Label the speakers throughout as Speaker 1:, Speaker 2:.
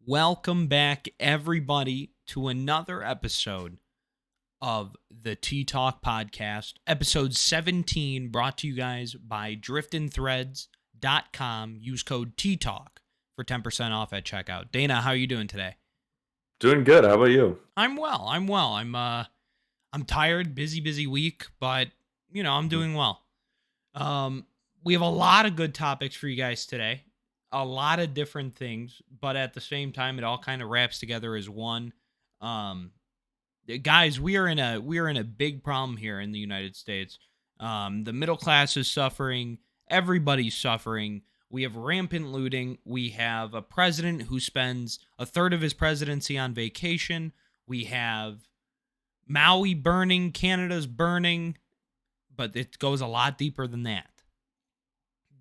Speaker 1: Welcome back, everybody, to another episode of the Tea Talk Podcast, episode 17, brought to you guys by DriftinThreads.com. Use code TEATALK for 10% off at checkout. Dana, how are you doing today?
Speaker 2: Doing good. How about you?
Speaker 1: I'm well. I'm tired, busy week, but I'm doing well. We have a lot of good topics for you guys today. A lot of different things, but at the same time, it all kind of wraps together as one. Guys, we are in a big problem here in the United States. The middle class is suffering. Everybody's suffering. We have rampant looting. We have a president who spends a third of his presidency on vacation. We have Maui burning, Canada's burning, but it goes a lot deeper than that.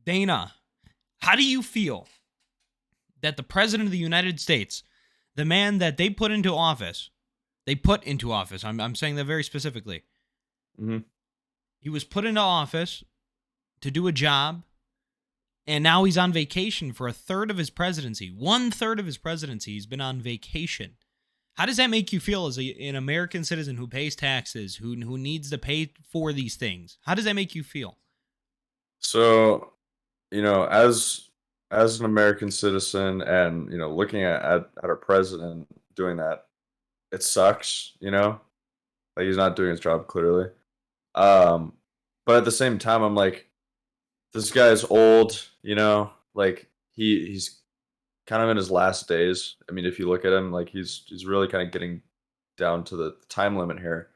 Speaker 1: Dana, how do you feel that the president of the United States, the man that they put into office, I'm saying that very specifically, he was put into office to do a job, and now he's on vacation for a third of his presidency. 1/3 of his presidency, he's been on vacation. How does that make you feel as an American citizen who pays taxes, who needs to pay for these things? How does that make you feel?
Speaker 2: So, as an American citizen and, looking at our president doing that, it sucks, like he's not doing his job clearly. But at the same time, I'm like, this guy's old, like he's kind of in his last days. I mean, if you look at him, like he's really kind of getting down to the time limit here.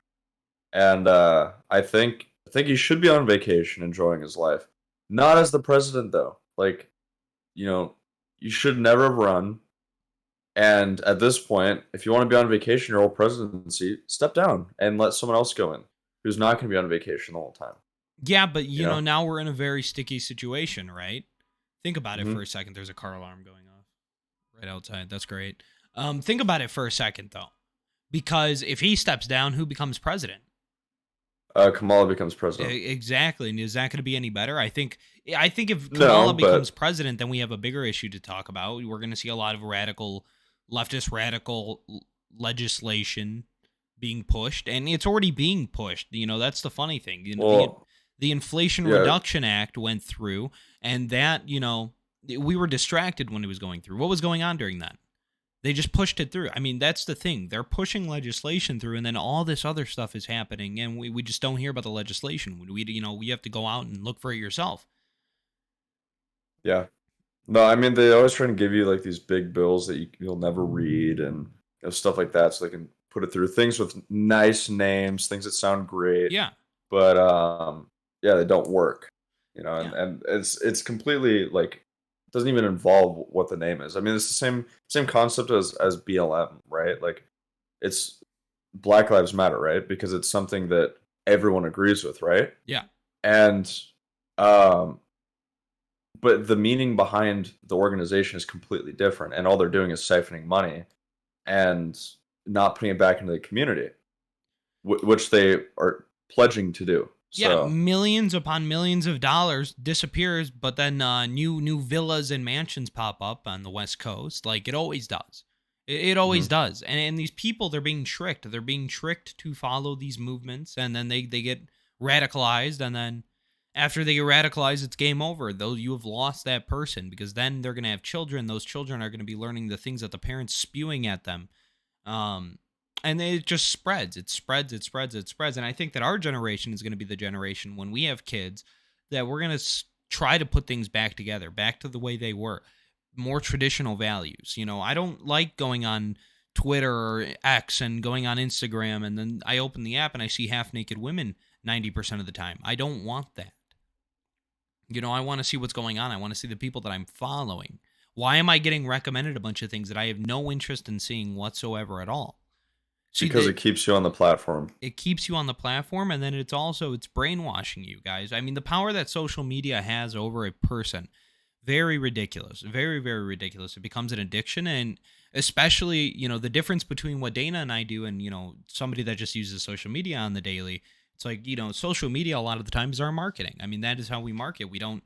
Speaker 2: And I think he should be on vacation enjoying his life. Not as the president though. Like, you should never have run. And at this point, if you want to be on vacation your whole presidency, step down and let someone else go in who's not going to be on vacation the whole time.
Speaker 1: Yeah, but you know, now we're in a very sticky situation, right? Think about it for a second. There's a car alarm going off right outside. That's great. Think about it for a second, though. Because if he steps down, who becomes president?
Speaker 2: Kamala becomes president.
Speaker 1: Exactly. And is that going to be any better? I think if Kamala becomes president, then we have a bigger issue to talk about. We're going to see a lot of leftist radical legislation being pushed, and it's already being pushed. That's the funny thing. The Inflation Reduction Act went through, and that, we were distracted when it was going through. What was going on during that? They just pushed it through. I mean, that's the thing. They're pushing legislation through, and then all this other stuff is happening, and we just don't hear about the legislation. We have to go out and look for it yourself.
Speaker 2: Yeah. No, I mean, they always try to give you like these big bills that you'll never read and stuff like that, so they can put it through. Things with nice names, things that sound great.
Speaker 1: Yeah.
Speaker 2: But they don't work. And it's completely like doesn't even involve what the name is. I mean, it's the same concept as BLM, right? Like it's Black Lives Matter, right? Because it's something that everyone agrees with, right?
Speaker 1: Yeah.
Speaker 2: And but the meaning behind the organization is completely different, and all they're doing is siphoning money and not putting it back into the community, which they are pledging to do.
Speaker 1: Yeah, millions upon millions of dollars disappears, but then new villas and mansions pop up on the West Coast, like it always does. It always does. And these people, they're being tricked. They're being tricked to follow these movements, and then they get radicalized, and then after they get radicalized, it's game over. Though you have lost that person, because then they're going to have children. Those children are going to be learning the things that the parents spewing at them. And it just spreads. It spreads. And I think that our generation is going to be the generation when we have kids that we're going to try to put things back together, back to the way they were. More traditional values. I don't like going on Twitter or X and going on Instagram, and then I open the app and I see half-naked women 90% of the time. I don't want that. I want to see what's going on. I want to see the people that I'm following. Why am I getting recommended a bunch of things that I have no interest in seeing whatsoever at all?
Speaker 2: Because it keeps you on the platform.
Speaker 1: It keeps you on the platform, and then it's brainwashing you guys. I mean, the power that social media has over a person, very ridiculous. Very, very ridiculous. It becomes an addiction, and especially, the difference between what Dana and I do and, somebody that just uses social media on the daily. It's like, social media a lot of the time is our marketing. I mean, that is how we market. We don't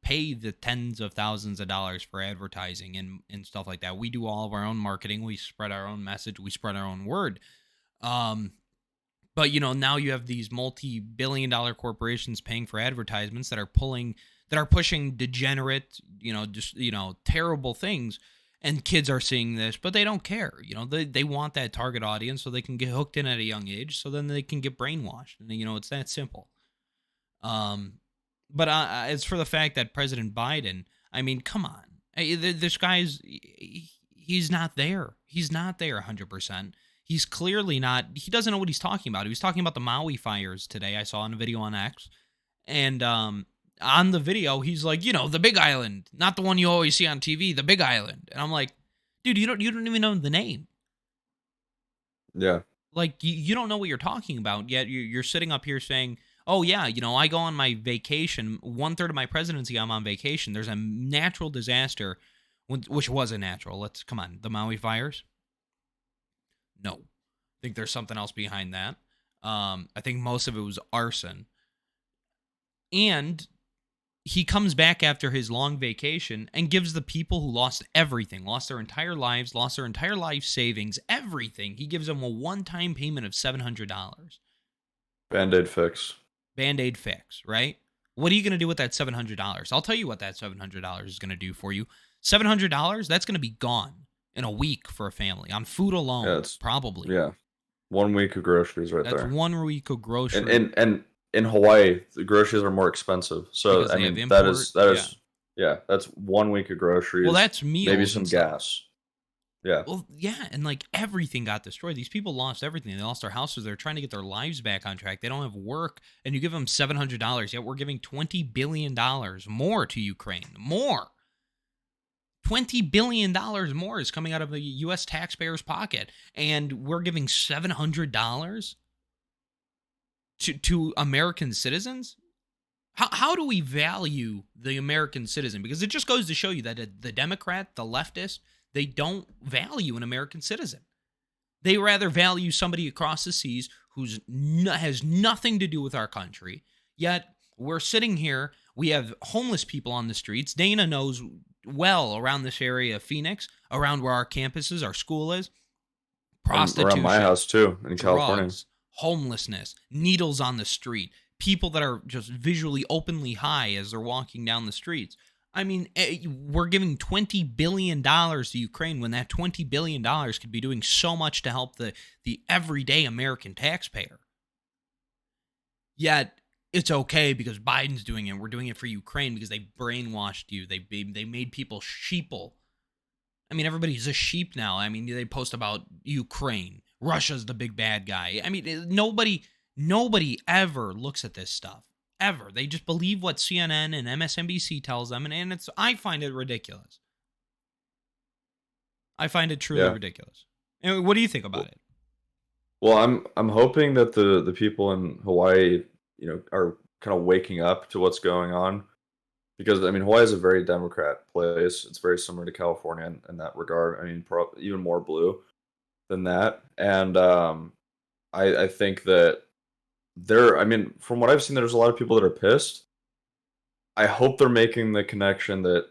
Speaker 1: pay the tens of thousands of dollars for advertising and stuff like that. We do all of our own marketing. We spread our own message. We spread our own word. But now you have these multi-billion-dollar corporations paying for advertisements that are pushing degenerate, terrible things, and kids are seeing this, but they don't care. They want that target audience so they can get hooked in at a young age, so then they can get brainwashed, and it's that simple. But as for the fact that President Biden, I mean, come on, this he's not there. He's not there 100%. He's clearly not. He doesn't know what he's talking about. He was talking about the Maui fires today. I saw in a video on X. And on the video, he's like, the Big Island, not the one you always see on TV, the Big Island. And I'm like, dude, you don't even know the name.
Speaker 2: Yeah.
Speaker 1: Like, you don't know what you're talking about, yet you're sitting up here saying, oh, yeah, I go on my vacation. 1/3 of my presidency, I'm on vacation. There's a natural disaster, which was a natural. Come on, the Maui fires. No. I think there's something else behind that. I think most of it was arson. And he comes back after his long vacation and gives the people who lost everything, lost their entire lives, lost their entire life savings, everything. He gives them a one-time payment of $700.
Speaker 2: Band-Aid fix.
Speaker 1: Band-Aid fix, right? What are you going to do with that $700? I'll tell you what that $700 is going to do for you. $700, that's going to be gone in a week for a family on food alone, probably.
Speaker 2: Yeah, 1 week of groceries there.
Speaker 1: That's 1 week of groceries.
Speaker 2: And in Hawaii, the groceries are more expensive. So I mean, that is that's 1 week of groceries.
Speaker 1: Well, that's meals,
Speaker 2: maybe some gas. Yeah.
Speaker 1: Well, yeah, and like everything got destroyed. These people lost everything. They lost their houses. They're trying to get their lives back on track. They don't have work, and you give them $700. Yet we're giving $20 billion more to Ukraine. More. $20 billion more is coming out of the U.S. taxpayer's pocket, and we're giving $700 to American citizens? How do we value the American citizen? Because it just goes to show you that the Democrat, the leftist, they don't value an American citizen. They rather value somebody across the seas who has nothing to do with our country, yet we're sitting here, we have homeless people on the streets. Dana knows well around this area of Phoenix, around where our campus is, our school is. Prostitution.
Speaker 2: Around my house, too, in
Speaker 1: drugs,
Speaker 2: California.
Speaker 1: Homelessness, needles on the street, people that are just visually openly high as they're walking down the streets. I mean, we're giving $20 billion to Ukraine when that $20 billion could be doing so much to help the everyday American taxpayer. Yet, it's okay because Biden's doing it. We're doing it for Ukraine because they brainwashed you. They made people sheeple. I mean, everybody's a sheep now. I mean, they post about Ukraine. Russia's the big bad guy. I mean, nobody ever looks at this stuff. Ever. They just believe what CNN and MSNBC tells them, and I find it ridiculous. I find it truly ridiculous. And what do you think about it?
Speaker 2: Well, I'm hoping that the people in Hawaii, are kind of waking up to what's going on, because I mean, Hawaii is a very Democrat place. It's very similar to California in that regard. I mean, even more blue than that, and I think that I mean, from what I've seen, there's a lot of people that are pissed. I hope they're making the connection that,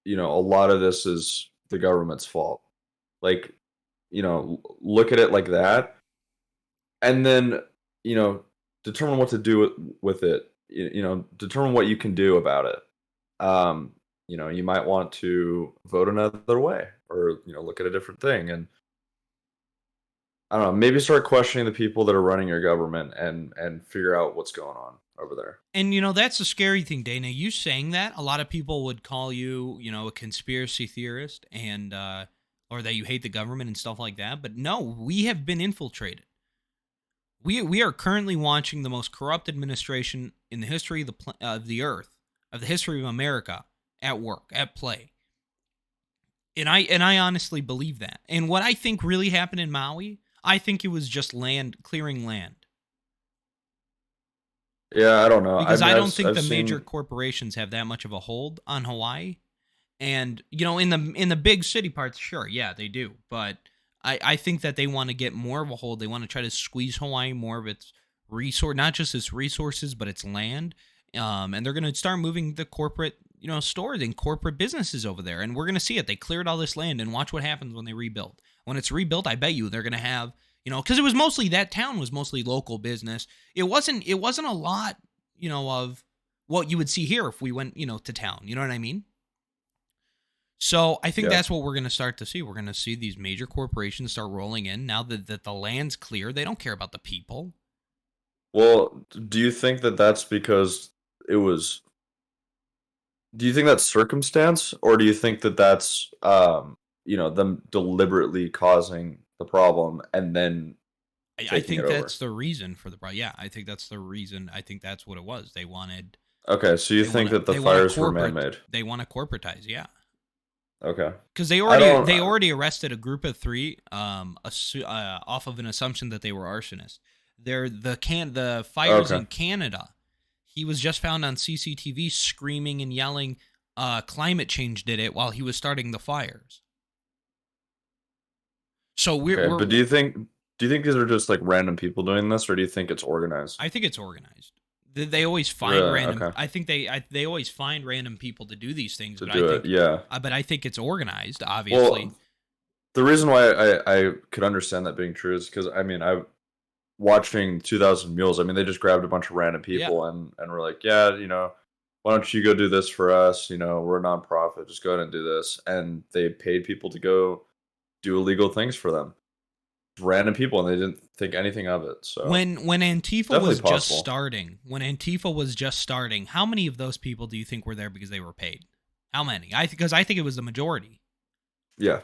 Speaker 2: a lot of this is the government's fault. Like, look at it like that. And then, determine what to do with it. Determine what you can do about it. You might want to vote another way, or, look at a different thing. And I don't know, maybe start questioning the people that are running your government and figure out what's going on over there.
Speaker 1: And, that's the scary thing, Dana. You saying that, a lot of people would call you, a conspiracy theorist and or that you hate the government and stuff like that. But no, we have been infiltrated. We are currently watching the most corrupt administration in the history of the earth, of the history of America, at work, at play. And I honestly believe that. And what I think really happened in Maui, I think it was just clearing land.
Speaker 2: Yeah, I don't know.
Speaker 1: Because I don't think the major corporations have that much of a hold on Hawaii. And, in the big city parts, sure, yeah, they do. But I think that they want to get more of a hold. They want to try to squeeze Hawaii more of its resource, not just its resources, but its land. And they're going to start moving the corporate, stores and corporate businesses over there. And we're going to see it. They cleared all this land, and watch what happens when they rebuild. When it's rebuilt, I bet you they're going to have, because it was mostly, that town was mostly local business. It wasn't a lot, of what you would see here if we went, to town. You know what I mean? So I think
Speaker 2: Yeah.
Speaker 1: that's what we're going to start to see. We're going to see these major corporations start rolling in now that the land's clear. They don't care about the people.
Speaker 2: Well, do you think that that's because it was? Do you think that's circumstance, or do you think that that's them deliberately causing the problem and then
Speaker 1: I
Speaker 2: taking it
Speaker 1: think
Speaker 2: over?
Speaker 1: that's the reason for the problem. Yeah, I think that's the reason. I think that's what it was.
Speaker 2: Okay, so you think that the
Speaker 1: they want to
Speaker 2: fires were
Speaker 1: corporate.
Speaker 2: man-made?
Speaker 1: They want to corporatize. Yeah.
Speaker 2: Okay.
Speaker 1: Because
Speaker 2: I don't.
Speaker 1: they already arrested a group of three, off of an assumption that they were arsonists. The fires
Speaker 2: Okay.
Speaker 1: in Canada. He was just found on CCTV screaming and yelling, "Climate change did it," while he was starting the fires. So
Speaker 2: Okay, but do you think these are just like random people doing this, or do you think it's organized?
Speaker 1: I think it's organized. They always find
Speaker 2: Really?
Speaker 1: random.
Speaker 2: Okay.
Speaker 1: I think they always find random people to do these things,
Speaker 2: To
Speaker 1: but I
Speaker 2: do it,
Speaker 1: think,
Speaker 2: yeah.
Speaker 1: but I think it's organized. Obviously,
Speaker 2: Well, the reason why I could understand that being true is because I watching 2000 Mules. I mean, they just grabbed a bunch of random
Speaker 1: yeah.
Speaker 2: people and were like, yeah, why don't you go do this for us? We're a nonprofit. Just go ahead and do this. And they paid people to go do illegal things for them. Random people, and they didn't think anything of it. So
Speaker 1: When Antifa
Speaker 2: definitely
Speaker 1: was just
Speaker 2: possible.
Speaker 1: starting, how many of those people do you think were there because they were paid? How many? Because I think it was the majority.
Speaker 2: Yeah,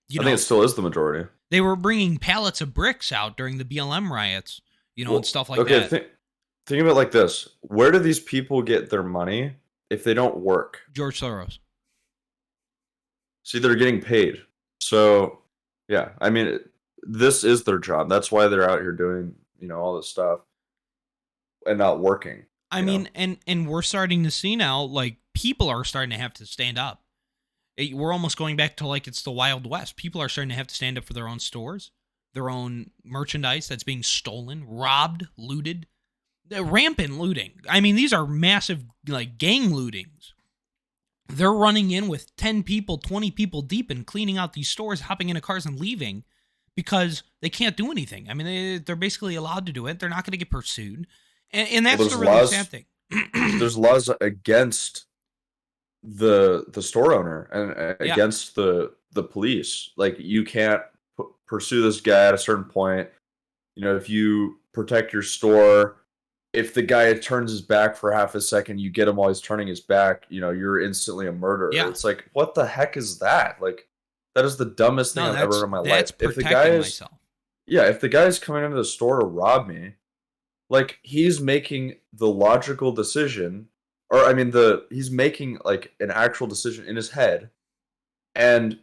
Speaker 1: You
Speaker 2: I think it
Speaker 1: know,
Speaker 2: still is the majority.
Speaker 1: they were bringing pallets of bricks out during the BLM riots, and
Speaker 2: Well,
Speaker 1: stuff like
Speaker 2: okay,
Speaker 1: that.
Speaker 2: think of it like this: where do these people get their money if they don't work?
Speaker 1: George Soros.
Speaker 2: See, they're getting paid. So, yeah, I mean, this is their job. That's why they're out here doing, all this stuff and not working,
Speaker 1: I mean, and we're starting to see now, like, people are starting to have to stand up. We're almost going back to like it's the Wild West. People are starting to have to stand up for their own stores, their own merchandise that's being stolen, robbed, looted. Rampant looting. I mean, these are massive, like, gang lootings. They're running in with 10 people, 20 people deep and cleaning out these stores, hopping into cars and leaving because they can't do anything. I mean, they're basically allowed to do it. They're not going to get pursued. And
Speaker 2: well,
Speaker 1: that's the
Speaker 2: there's
Speaker 1: really sad
Speaker 2: laws.
Speaker 1: thing.
Speaker 2: There's laws against the store owner and
Speaker 1: Yeah.
Speaker 2: against the police. Like, you can't pursue this guy at a certain point. If you protect your store, if the guy turns his back for half a second, you get him while he's turning his back, you're instantly a murderer.
Speaker 1: Yeah.
Speaker 2: It's like, what the heck is that? Like, that is the dumbest thing
Speaker 1: No,
Speaker 2: I've ever heard in my
Speaker 1: that's
Speaker 2: life. If the guy
Speaker 1: protecting
Speaker 2: is,
Speaker 1: myself.
Speaker 2: yeah, if the guy is coming into the store to rob me, like, he's making the logical decision, or I mean, he's making like an actual decision in his head, and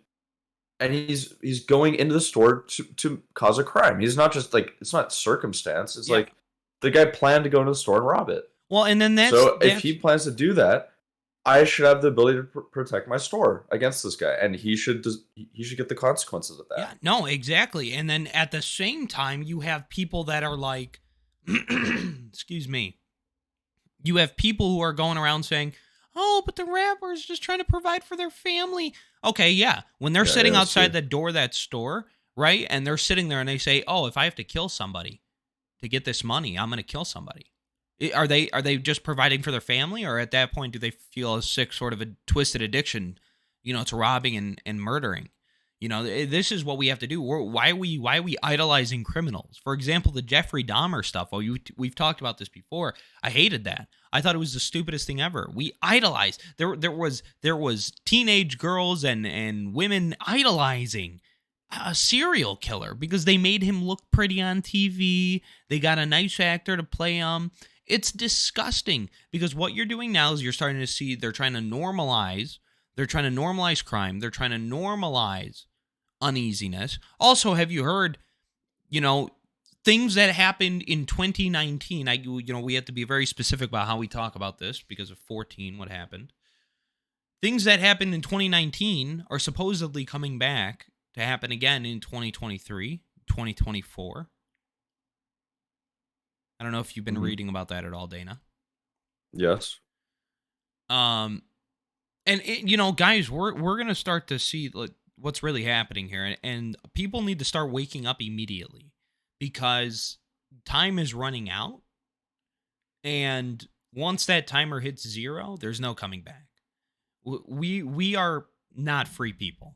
Speaker 2: he's going into the store to cause a crime. He's not just like, it's not circumstance. It's
Speaker 1: Yeah.
Speaker 2: like the guy planned to go into the store and rob it.
Speaker 1: Well, and then
Speaker 2: So if he plans to do that, I should have the ability to protect my store against this guy, and he should get the consequences of that.
Speaker 1: Yeah, no, exactly. And then at the same time, you have people that are like, excuse me, you have people who are going around saying, "Oh, but the rapper is just trying to provide for their family." Okay, yeah. When they're sitting
Speaker 2: Yeah,
Speaker 1: outside
Speaker 2: see.
Speaker 1: the door of that store, right? And they're sitting there and they say, "Oh, if I have to kill somebody to get this money, I'm going to kill somebody." Are they just providing for their family, or at that point do they feel a sick sort of a twisted addiction, to robbing and murdering? This is what we have to do. Why are we idolizing criminals? For example, the Jeffrey Dahmer stuff. Oh, we've talked about this before. I hated that. I thought it was the stupidest thing ever. We idolize. There was teenage girls and women idolizing a serial killer because they made him look pretty on TV. They got a nice actor to play him. It's disgusting because what you're doing now is you're starting to see they're trying to normalize crime. They're trying to normalize uneasiness. Also, have you heard, things that happened in 2019? We have to be very specific about how we talk about this because of 14, what happened. Things that happened in 2019 are supposedly coming back to happen again in 2023, 2024. I don't know if you've been reading about that at all, Dana.
Speaker 2: Yes.
Speaker 1: Um, and guys, we're gonna start to see like what's really happening here, and people need to start waking up immediately because time is running out, and once that timer hits zero, there's no coming back. We are not free people.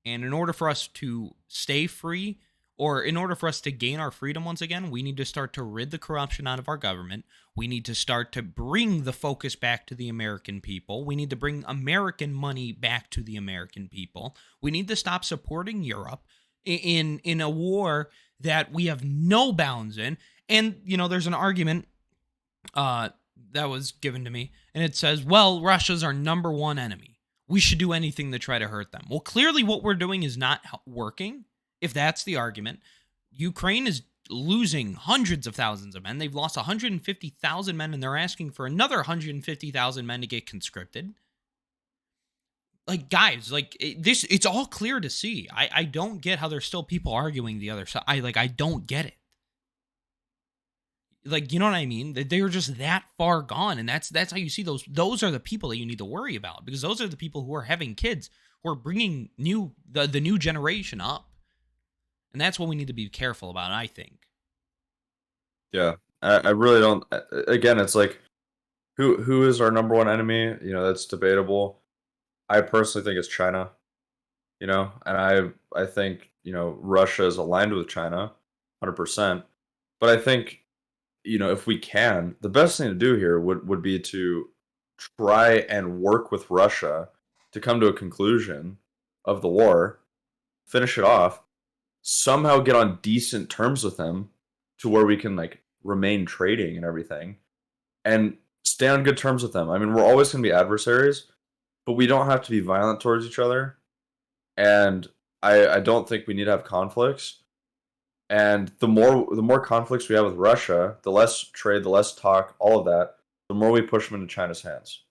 Speaker 1: And in order for us to stay free, or in order for us to gain our freedom once again, we need to start to rid the corruption out of our government. We need to start to bring the focus back to the American people. We need to bring American money back to the American people. We need to stop supporting Europe in a war that we have no bounds in. And there's an argument uh, that was given to me, and it says, well, Russia's our number one enemy. We should do anything to try to hurt them. Well, clearly what we're doing is not working, if that's the argument. Ukraine is losing hundreds of thousands of men. They've lost 150,000 men, and they're asking for another 150,000 men to get conscripted. Like, guys, like it's all clear to see. I don't get how there's still people arguing the other side. I don't get it. Like, you know what I mean? They are just that far gone, and that's how you see those are the people that you need to worry about, because those are the people who are having kids, who are bringing the new generation up, and that's what we need to be careful about, I think.
Speaker 2: Yeah, I really don't. Again, it's like who is our number one enemy? That's debatable. I personally think it's China. And I think Russia is aligned with China, 100%. But I think if we can, the best thing to do here would be to try and work with Russia to come to a conclusion of the war, finish it off, somehow get on decent terms with them to where we can like remain trading and everything and stay on good terms with them. I mean, we're always going to be adversaries, but we don't have to be violent towards each other. And I don't think we need to have conflicts. And the more conflicts we have with Russia, the less trade, the less talk, all of that, the more we push them into China's hands.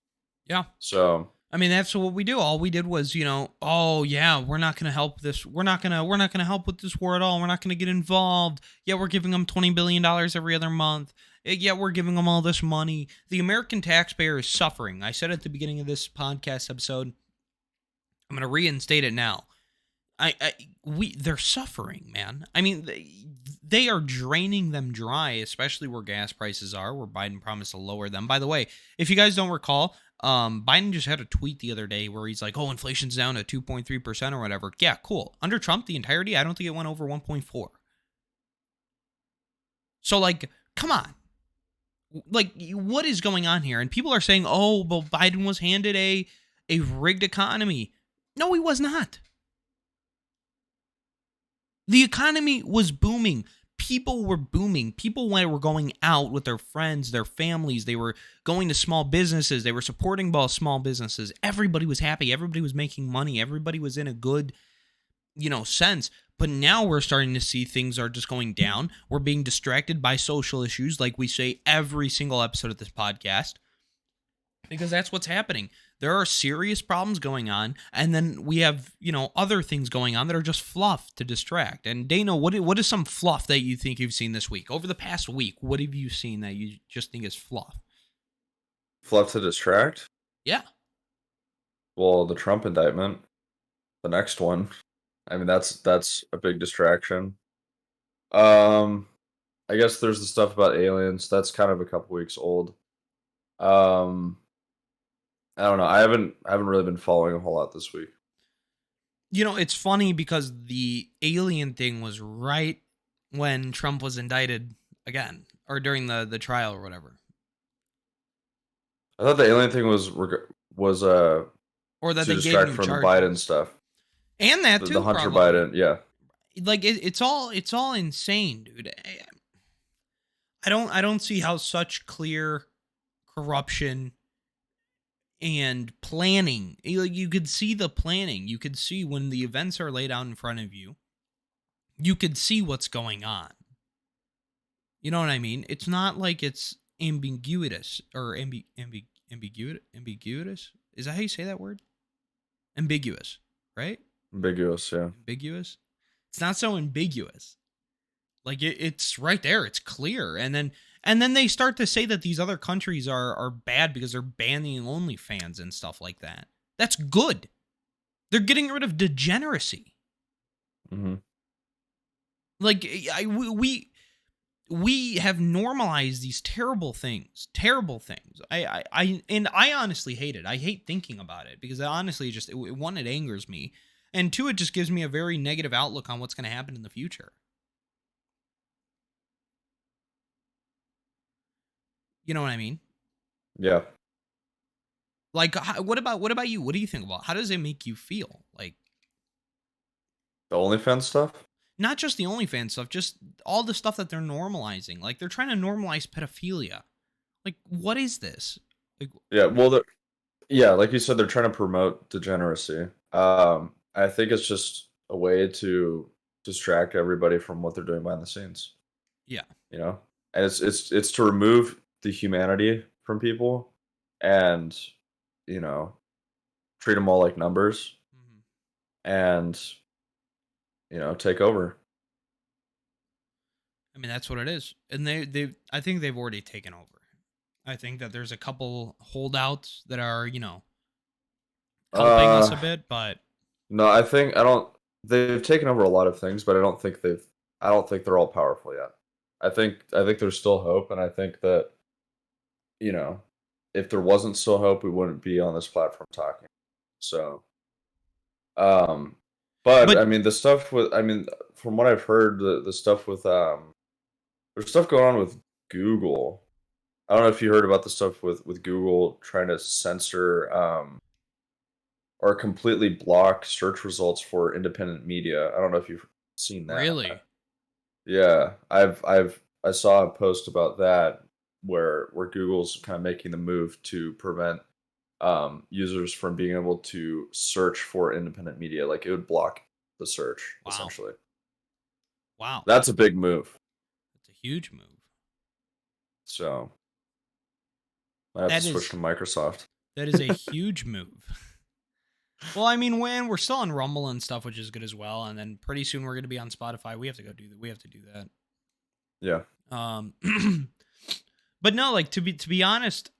Speaker 1: Yeah.
Speaker 2: So
Speaker 1: I mean, that's what we do. All we did was, oh yeah, we're not going to help this. We're not going to help with this war at all. We're not going to get involved. Yeah, we're giving them $20 billion every other month. Yeah, we're giving them all this money. The American taxpayer is suffering. I said at the beginning of this podcast episode, I'm going to reinstate it now. They're suffering, man. I mean, they are draining them dry, especially where gas prices are, where Biden promised to lower them. By the way, if you guys don't recall, Biden just had a tweet the other day where he's like, oh, inflation's down to 2.3% or whatever. Yeah, cool. Under Trump, the entirety, I don't think it went over 1.4. So, like, come on. Like, what is going on here? And people are saying, oh, well, Biden was handed a rigged economy. No, he was not. The economy was booming. People were booming. People were going out with their friends, their families. They were going to small businesses. They were supporting small businesses. Everybody was happy. Everybody was making money. Everybody was in a good, sense. But now we're starting to see things are just going down. We're being distracted by social issues, like we say every single episode of this podcast, because that's what's happening. There are serious problems going on, and then we have, other things going on that are just fluff to distract. And Dana, what is some fluff that you think you've seen this week? Over the past week, what have you seen that you just think is fluff?
Speaker 2: Fluff to distract?
Speaker 1: Yeah.
Speaker 2: Well, the Trump indictment, the next one. I mean, that's a big distraction. I guess there's the stuff about aliens. That's kind of a couple weeks old. I don't know. I haven't really been following a whole lot this week.
Speaker 1: It's funny because the alien thing was right when Trump was indicted again, or during the trial or whatever.
Speaker 2: I thought the alien thing was
Speaker 1: or that
Speaker 2: to
Speaker 1: they
Speaker 2: distract
Speaker 1: gave
Speaker 2: from
Speaker 1: charges.
Speaker 2: the Biden stuff.
Speaker 1: And that too,
Speaker 2: the Hunter
Speaker 1: probably.
Speaker 2: Biden, yeah.
Speaker 1: Like it's all insane, dude. I don't see how such clear corruption and planning. You could see the planning. You could see when the events are laid out in front of you. You could see what's going on. You know what I mean? It's not like it's ambiguous or ambiguous. Is that how you say that word? Ambiguous, right?
Speaker 2: Ambiguous, yeah.
Speaker 1: Ambiguous. It's not so ambiguous. Like it's right there. It's clear. And then And then they start to say that these other countries are bad because they're banning OnlyFans and stuff like that. That's good. They're getting rid of degeneracy.
Speaker 2: Mm-hmm.
Speaker 1: Like we have normalized these terrible things. Terrible things. I honestly hate it. I hate thinking about it because honestly, just one, it angers me, and two, it just gives me a very negative outlook on what's going to happen in the future. You know what I mean?
Speaker 2: Yeah.
Speaker 1: Like, what about you? What do you think about? How does it make you feel? Like,
Speaker 2: The OnlyFans stuff?
Speaker 1: not just the OnlyFans stuff, just all the stuff that they're normalizing. Like, they're trying to normalize pedophilia. Like, what is this? Like,
Speaker 2: Yeah, well, yeah, like you said, they're trying to promote degeneracy. I think it's just a way to distract everybody from what they're doing behind the scenes,
Speaker 1: yeah.
Speaker 2: you know? And it's to remove the humanity from people and, you know, treat them all like numbers
Speaker 1: Mhm.
Speaker 2: and, take over.
Speaker 1: I mean, that's what it is. And I think they've already taken over. I think that there's a couple holdouts that are, helping us
Speaker 2: Uh,
Speaker 1: a bit, but
Speaker 2: no, I don't, they've taken over a lot of things, but I don't think they're all powerful yet. I think there's still hope, and I think that, you know, if there wasn't still hope, we wouldn't be on this platform talking. So, um, but
Speaker 1: but
Speaker 2: I mean, from what I've heard, the stuff with there's stuff going on with Google. I don't know if you heard about the stuff with Google trying to censor or completely block search results for independent media. I don't know if you've seen that.
Speaker 1: really,
Speaker 2: Yeah, I saw a post about that where Google's kind of making the move to prevent users from being able to search for independent media. Like it would block the search
Speaker 1: wow,
Speaker 2: essentially.
Speaker 1: wow,
Speaker 2: That's a big move.
Speaker 1: that's a huge move.
Speaker 2: So I have to
Speaker 1: That
Speaker 2: switch to
Speaker 1: is
Speaker 2: Microsoft.
Speaker 1: that is a huge move. Well, I mean, when we're still on Rumble and stuff, which is good as well, and then pretty soon we're going to be on Spotify. We have to go do that. We have to do that.
Speaker 2: Yeah.
Speaker 1: Um, but no, like to be honest,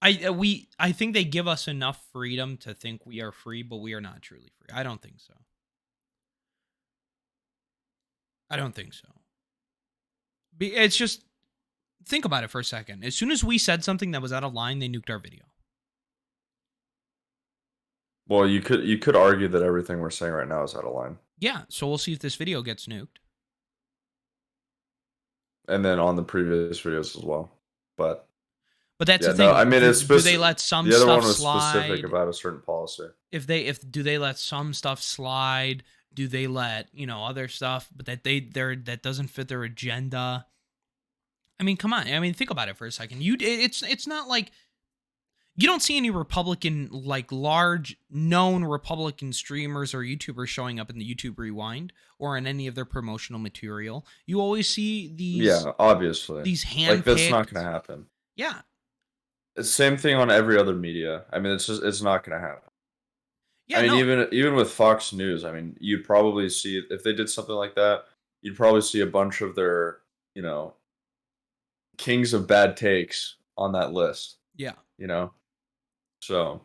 Speaker 1: I think they give us enough freedom to think we are free, but we are not truly free. I don't think so. I don't think so. It's just think about it for a second. As soon as we said something that was out of line, they nuked our video.
Speaker 2: Well, you could argue that everything we're saying right now is out of line.
Speaker 1: Yeah, so we'll see if this video gets nuked.
Speaker 2: And then on the previous videos as well. But
Speaker 1: But that's
Speaker 2: yeah,
Speaker 1: the
Speaker 2: no,
Speaker 1: thing.
Speaker 2: I mean it's
Speaker 1: Do they
Speaker 2: specific.
Speaker 1: let some
Speaker 2: The other
Speaker 1: stuff
Speaker 2: one was specific
Speaker 1: slide?
Speaker 2: about a certain policy.
Speaker 1: If do they let some stuff slide? Do they let other stuff, but that doesn't fit their agenda? I mean, come on. I mean, think about it for a second. It's not like you don't see any Republican, like large known Republican streamers or YouTubers showing up in the YouTube Rewind or in any of their promotional material. You always see
Speaker 2: Yeah, obviously.
Speaker 1: these
Speaker 2: Like that's not
Speaker 1: handpicked.
Speaker 2: gonna happen.
Speaker 1: Yeah,
Speaker 2: It's the same thing on every other media. I mean, it's not gonna happen. I
Speaker 1: yeah,
Speaker 2: mean,
Speaker 1: no,
Speaker 2: even with Fox News, I mean, you'd probably see if they did something like that, you'd probably see a bunch of their, kings of bad takes on that list,
Speaker 1: yeah.
Speaker 2: you know? So,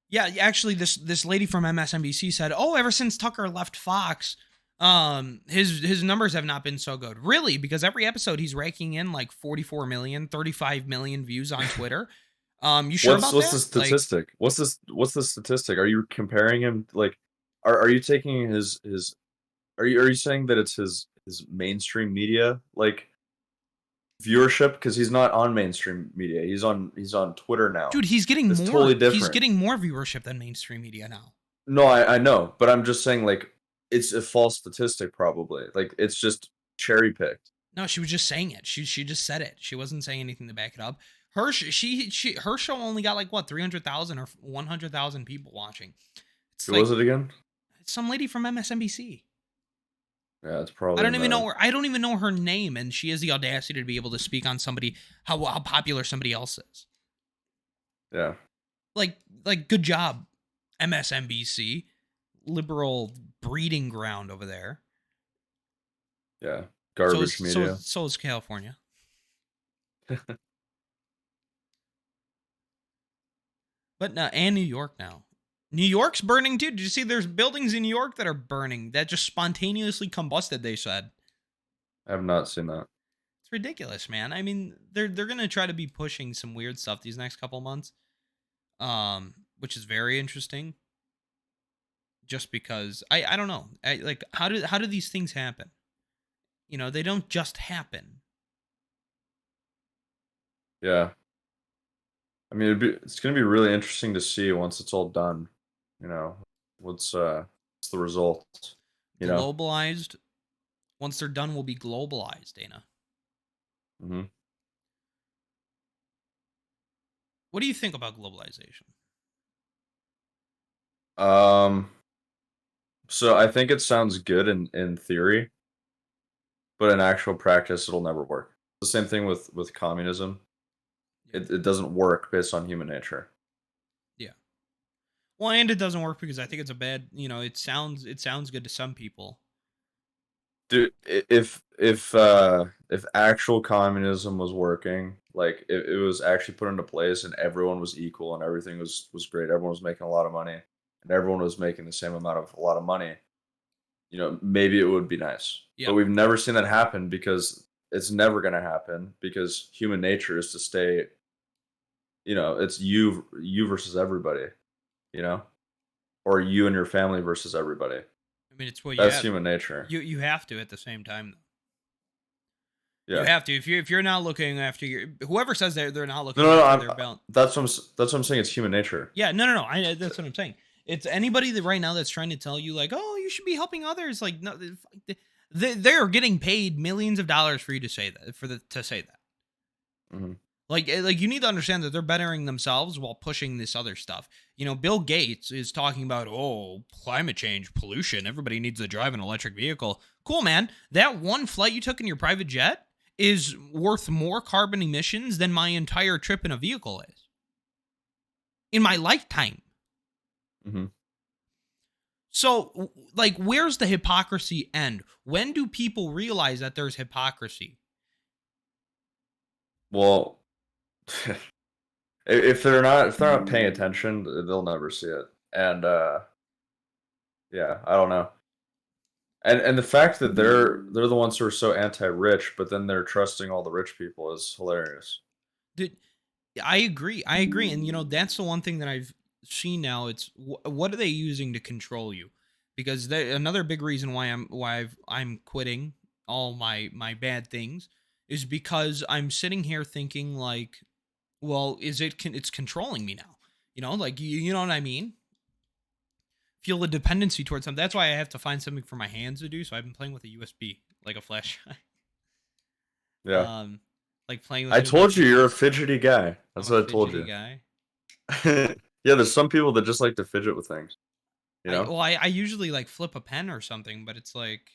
Speaker 1: Yeah, actually, this lady from MSNBC said, "Oh, ever since Tucker left Fox, his numbers have not been so good." Really? Because every episode he's raking in like 44 million, 35 million views on Twitter. You sure about
Speaker 2: what's the
Speaker 1: that? Like,
Speaker 2: statistic? What's the statistic? Are you comparing him like are you taking his are you saying that it's his mainstream media like viewership because he's not on mainstream media. He's on Twitter now.
Speaker 1: dude, he's getting
Speaker 2: It's totally
Speaker 1: more. He's
Speaker 2: different.
Speaker 1: getting more viewership than mainstream media now.
Speaker 2: No, I know, but I'm just saying like it's a false statistic probably. Like it's just cherry picked.
Speaker 1: No, she was just saying it. She just said it. She wasn't saying anything to back it up. Her show only got like what 300,000 or 100,000 people watching. It's
Speaker 2: Who was
Speaker 1: like
Speaker 2: it again?
Speaker 1: it's some lady from MSNBC.
Speaker 2: Yeah, it's
Speaker 1: I
Speaker 2: probably
Speaker 1: don't
Speaker 2: in
Speaker 1: even know
Speaker 2: the
Speaker 1: her. I don't even know her name, and she has the audacity to be able to speak on somebody how popular somebody else is.
Speaker 2: yeah.
Speaker 1: Like good job, MSNBC, liberal breeding ground over there.
Speaker 2: Yeah. Garbage media.
Speaker 1: So is California. But and New York now. New York's burning too. Did you see there's buildings in New York that are burning that just spontaneously combusted, they said.
Speaker 2: I have not seen that.
Speaker 1: It's ridiculous, man. I mean, they're going to try to be pushing some weird stuff these next couple months. Which is very interesting. Just because I don't know. Like how do these things happen? You know, they don't just happen.
Speaker 2: Yeah. I mean, it's going to be really interesting to see once it's all done. You know, what's the result? You know.
Speaker 1: Globalized. Once they're done, will be globalized, Dana.
Speaker 2: Hmm.
Speaker 1: What do you think about globalization?
Speaker 2: Um. So I think it sounds good in theory, but in actual practice, it'll never work. The same thing with communism.
Speaker 1: Yeah.
Speaker 2: It doesn't work based on human nature.
Speaker 1: Yeah. Well, and it doesn't work because I think it's a bad. You know, it sounds good to some people.
Speaker 2: Dude, if actual communism was working, like it was actually put into place and everyone was equal and everything was great, everyone was making a lot of money and everyone was making the same amount of a lot of money, maybe it would be nice. But
Speaker 1: Yeah.
Speaker 2: we've never seen that happen because it's never going to happen because human nature is to stay, it's you versus everybody, you know, or you and your family versus everybody.
Speaker 1: I mean, it's what you
Speaker 2: That's
Speaker 1: have.
Speaker 2: human nature.
Speaker 1: You have to at the same time. You
Speaker 2: Yeah.
Speaker 1: have to if you're not looking after your whoever says they're not
Speaker 2: No,
Speaker 1: looking
Speaker 2: no, no.
Speaker 1: after their balance.
Speaker 2: That's what I'm saying. It's human nature.
Speaker 1: Yeah, no. That's what I'm saying. It's anybody that right now that's trying to tell you like, oh, you should be helping others. Like, no, they're getting paid millions of dollars for you to say that to say that.
Speaker 2: Hmm.
Speaker 1: Like you need to understand that they're bettering themselves while pushing this other stuff. You know, Bill Gates is talking about climate change, pollution. Everybody needs to drive an electric vehicle. Cool, man. That one flight you took in your private jet is worth more carbon emissions than my entire trip in a vehicle is in my lifetime.
Speaker 2: Hmm.
Speaker 1: So, like, where's the hypocrisy end? When do people realize that there's hypocrisy?
Speaker 2: Well, if they're not paying attention, they'll never see it. And yeah, I don't know. And the fact that they're the ones who are so anti-rich, but then they're trusting all the rich people is hilarious.
Speaker 1: Did I agree? I agree, and you know that's the one thing that I've seen now. It's what are they using to control you? Because another big reason I'm quitting all my bad things is because I'm sitting here thinking like, well, it's controlling me now? You know, like you know what I mean? Feel a dependency towards something. That's why I have to find something for my hands to do. So I've been playing with a USB, like a flash,
Speaker 2: Yeah.
Speaker 1: um, like playing with
Speaker 2: I
Speaker 1: it with my
Speaker 2: told you you're a
Speaker 1: fingers.
Speaker 2: fidgety guy.
Speaker 1: I'm
Speaker 2: That's
Speaker 1: a
Speaker 2: what I told
Speaker 1: fidgety
Speaker 2: you.
Speaker 1: guy.
Speaker 2: Yeah, there's some people that just like to fidget with things, you know?
Speaker 1: I usually like flip a pen or something, but it's like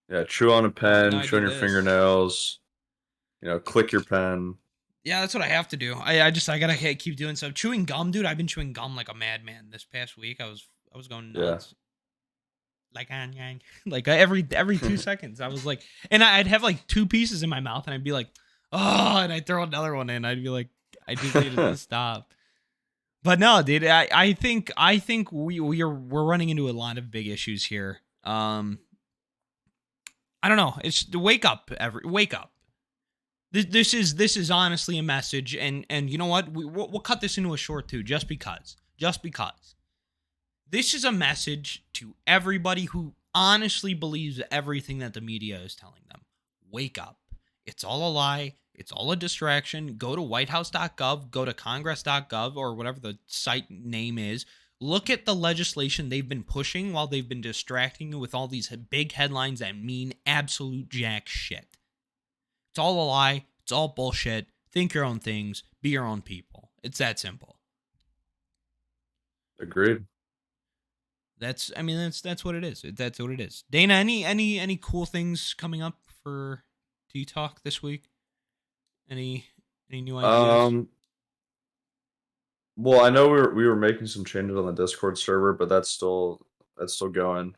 Speaker 2: Yeah, chew on a
Speaker 1: no,
Speaker 2: pen,
Speaker 1: I
Speaker 2: chew
Speaker 1: do
Speaker 2: on your
Speaker 1: this.
Speaker 2: fingernails, click your pen.
Speaker 1: Yeah, that's what I have to do. I gotta keep doing stuff. Chewing gum, dude. I've been chewing gum like a madman this past week. I was going
Speaker 2: Yeah.
Speaker 1: nuts. Like like every 2 seconds, I was like, and I'd have like two pieces in my mouth, and I'd be like, oh, and I'd throw another one in. I'd be like, I just needed to stop. But no, dude, I think we're running into a lot of big issues here. I don't know. It's wake up. This is honestly a message, and you know what? We'll cut this into a short too, just because. This is a message to everybody who honestly believes everything that the media is telling them. Wake up. It's all a lie. It's all a distraction. Go to whitehouse.gov, go to congress.gov, or whatever the site name is. Look at the legislation they've been pushing while they've been distracting you with all these big headlines that mean absolute jack shit. It's all a lie. It's all bullshit. Think your own things. Be your own people. It's that simple.
Speaker 2: Agreed.
Speaker 1: That's what it is. That's what it is. Dana, any cool things coming up for Tea Talk this week? Any any new ideas?
Speaker 2: Um, well, I know we were making some changes on the Discord server, but that's still going.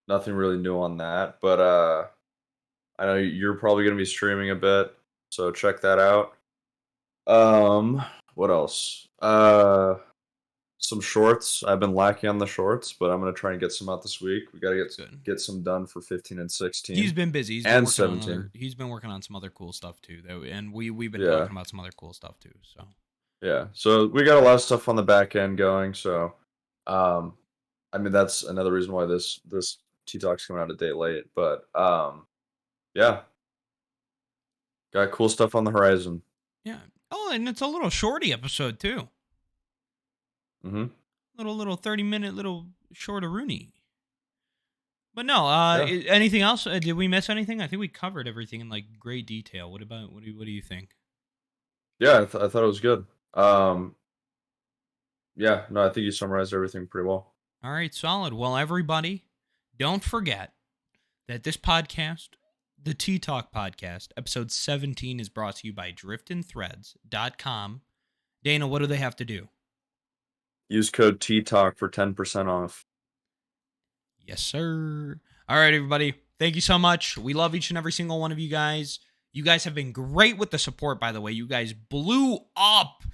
Speaker 2: nothing really new on that. But I know you're probably gonna be streaming a bit, so check that out. Um, what else? Some shorts. I've been lacking on the shorts, but I'm gonna try and get some out this week. We gotta
Speaker 1: Good.
Speaker 2: get some done for 15 and
Speaker 1: He's
Speaker 2: 16
Speaker 1: been busy.
Speaker 2: and 17.
Speaker 1: He's been working on some other cool stuff too. And we've been
Speaker 2: Yeah,
Speaker 1: talking about some other cool stuff too. So
Speaker 2: yeah. So we got a lot of stuff on the back end going. So, um, I mean that's another reason why this T Talk's coming out a day late. But yeah, got cool stuff on the horizon.
Speaker 1: yeah. Oh, and it's a little shorty episode too.
Speaker 2: Mm-hmm.
Speaker 1: Little 30-minute little shorter Rooney. But no,
Speaker 2: Yeah,
Speaker 1: anything else? Did we miss anything? I think we covered everything in like great detail. What do you think?
Speaker 2: yeah. I thought it was good. Yeah. No, I think you summarized everything pretty well.
Speaker 1: All right, solid. Well, everybody, don't forget that this podcast, the Tea Talk podcast, episode 17, is brought to you by driftinthreads.com. Dana, what do they have to do?
Speaker 2: Use code T Talk for 10% off.
Speaker 1: Yes, sir. All right, everybody. Thank you so much. We love each and every single one of you guys. You guys have been great with the support, by the way. You guys blew up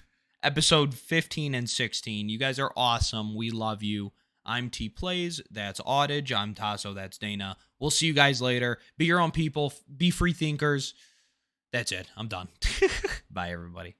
Speaker 1: episode 15 and 16. You guys are awesome. We love you. I'm T Plays. That's Audige. I'm Tasso. That's Dana. We'll see you guys later. Be your own people. Be free thinkers. That's it. I'm done. Bye, everybody.